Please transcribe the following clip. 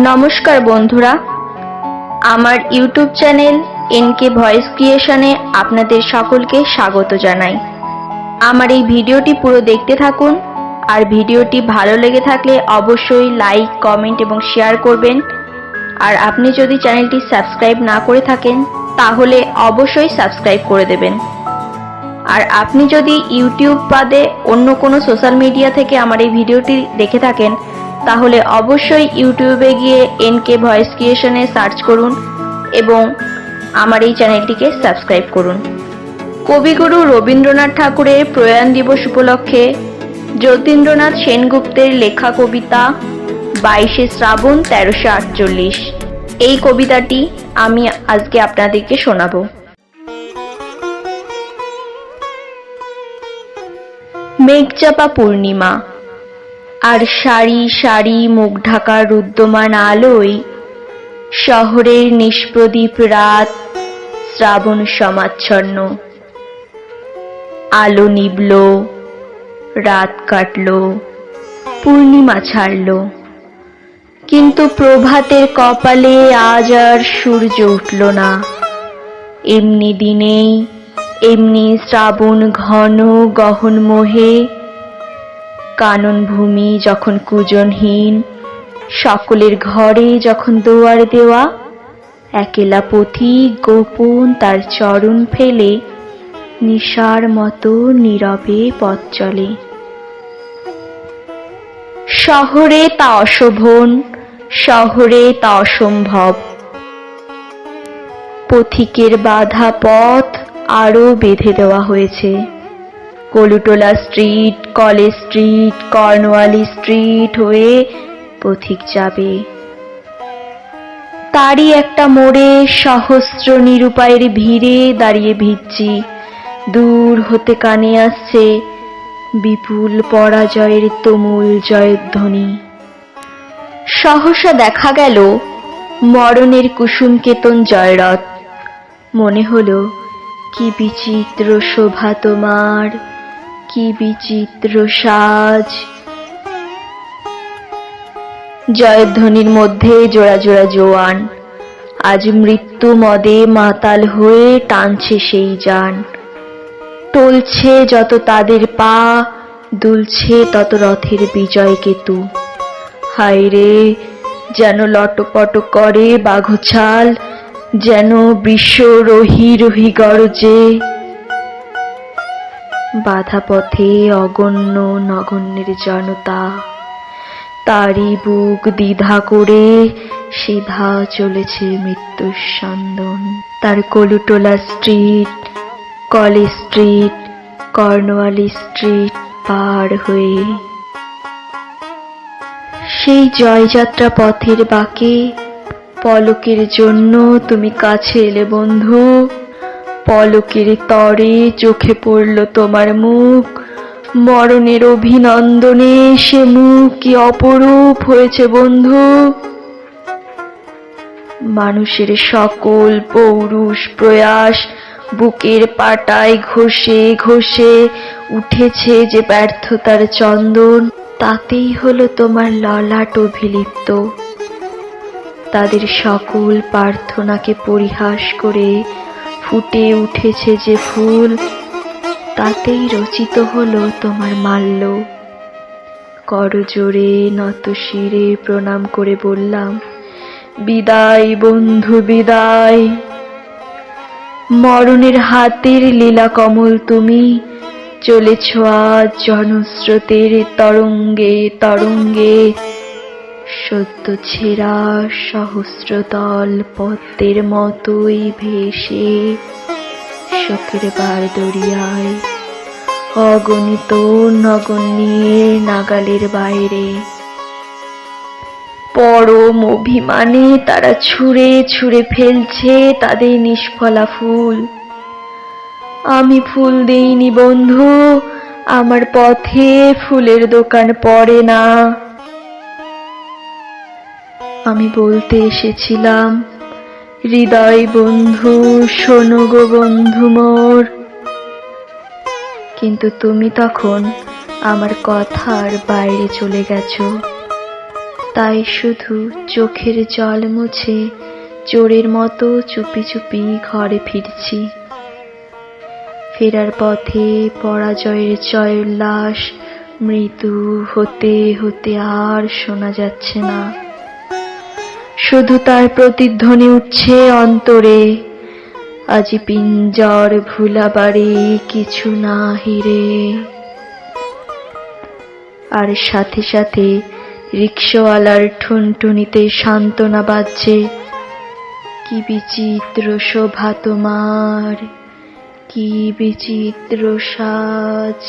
নমস্কার বন্ধুরা, আমার ইউটিউব চ্যানেল এনকে ভয়েস ক্রিয়েশনে আপনাদের সকলকে স্বাগত জানাই। আমার এই ভিডিওটি পুরো দেখতে থাকুন, আর ভিডিওটি ভালো লেগে থাকলে অবশ্যই লাইক, কমেন্ট এবং শেয়ার করবেন। আর আপনি যদি চ্যানেলটি সাবস্ক্রাইব না করে থাকেন তাহলে অবশ্যই সাবস্ক্রাইব করে দেবেন। আর আপনি যদি ইউটিউব বাদে অন্য কোনো সোশ্যাল মিডিয়া থেকে আমার এই ভিডিওটি দেখে থাকেন তাহলে অবশ্যই ইউটিউবে গিয়ে এনকে ভয়েস ক্রিয়েশনে সার্চ করুন এবং আমার এই চ্যানেলটিকে সাবস্ক্রাইব করুন। কবিগুরু রবীন্দ্রনাথ ঠাকুরের প্রয়াণ দিবস উপলক্ষে যতীন্দ্রনাথ সেনগুপ্তের লেখা কবিতা 22শে শ্রাবণ 1348, এই কবিতাটি আমি আজকে আপনাদেরকে শোনাবো। মেঘচাপা পূর্ণিমা, আর সারি সারি মুখ ঢাকা রুদ্ধমান আলোয় শহরের নিষ্প্রদীপ রাত শ্রাবণ সমাচ্ছন্ন। আলো নিভল, রাত কাটল, পূর্ণিমা ছাড়ল, কিন্তু প্রভাতের কপালে আজ আর সূর্য উঠল না। এমনি দিনেই এমনি শ্রাবণ ঘন গহন মোহে, কানন ভূমি যখন কুজনহীন, সকলের ঘরে যখন দুয়ার দেওয়া, একেলা পথিক গোপন তার চরণ ফেলে নিশার মতো নীরবে পথ চলে। শহরে তা অশোভন, শহরে তা অসম্ভব। পথিকের বাধা পথ আরো বেঁধে দেওয়া হয়েছে। Kolutola street, college street, Cornwallis street হয়ে পথিক যাবে। তারই একটা মোড়ে সহস্র নিরুপায়ের ভিড়ে দাঁড়িয়ে ভিজছি। দূর হতে কানে আসছে বিপুল পরাজয়ের তুমুল জয়ধ্বনি। সহসা দেখা গেল মরণের কুসুমকেতন জয়রথ। মনে হলো কি বিচিত্র শোভা তোমার, কি বিচিত্র সাজ। জয়ধ্বনির মধ্যে জোড়া জোড়া জোয়ান আজ মৃত্যু মদে মাতাল হয়ে টানছে সেই যান। টলছে যত তাদের পা, দুলছে তত রথের বিজয় কেতু। হায় রে, যেন লটপট করে বাঘছাল, যেন বিশ্ব রহি রহি গরজে। বাধা পথে অগণ্য নগণ্যের জনতা, তারই বুক দ্বিধা করে সিধা চলেছে মৃত্যুর সন্দন। তার Kolutola street, college street, Cornwallis street পার হয়ে। সেই জয়যাত্রা পথের বাঁকে পলকের জন্য তুমি কাছে এলে বন্ধু। পলকের তরে চোখে পড়ল তোমার মুখ। মরণের অভিনন্দনে সে মুখ কি অপরূপ হয়েছে বন্ধু। মানুষের সকল পৌরুষ প্রয়াস বুকের পাটায় ঘষে ঘষে উঠেছে যে ব্যর্থতার চন্দন, তাতেই হলো তোমার ললাট অভিলিপ্ত। তাদের সকল প্রার্থনাকে পরিহাস করে ফুটে উঠেছে যে ফুল, তাতেই রচিত হলো তোমার মাল্য। করজোড়ে নত শিরে প্রণাম করে বললাম, বিদায় বন্ধু বিদায়। মরণের হাতের লীলা কমল তুমি, চলেছ আজ জনস্রোতের তরঙ্গে তরঙ্গে। সদ্য ছেঁড়া সহস্রদল পদ্মের মতোই ভেসে শোকের বার দরিয়ায়, অগণিত নগণ্যের নাগালের বাইরে। পরম অভিমানে তারা ছুঁড়ে ছুঁড়ে ফেলছে তাদের নিষ্ফলা ফুল। আমি ফুল দেইনি বন্ধু, আমার পথে ফুলের দোকান পড়ে না। আমি বলতে এসেছিলাম, হৃদয় বন্ধু শোনো গো বন্ধু মোর, কিন্তু তুমি তখন আমার কথার বাইরে চলে গেছো। তাই শুধু চোখের জল মুছে চোরের মতো চুপি চুপি ঘরে ফিরছি। ফেরার পথে পরাজয়ের জয়োল্লাস মৃদু হতে হতে আর শোনা যাচ্ছে না। শুধু তার প্রতিধ্বনি উঠছে অন্তরে, আজি পিঞ্জর ভুলাবারে কিছু নাহি রে। আর সাথে সাথে রিকশাওয়ালার ঠুনঠুনিতে সান্ত্বনা বাজছে, কি বিচিত্র শোভা তোমার, কি বিচিত্র সাজ।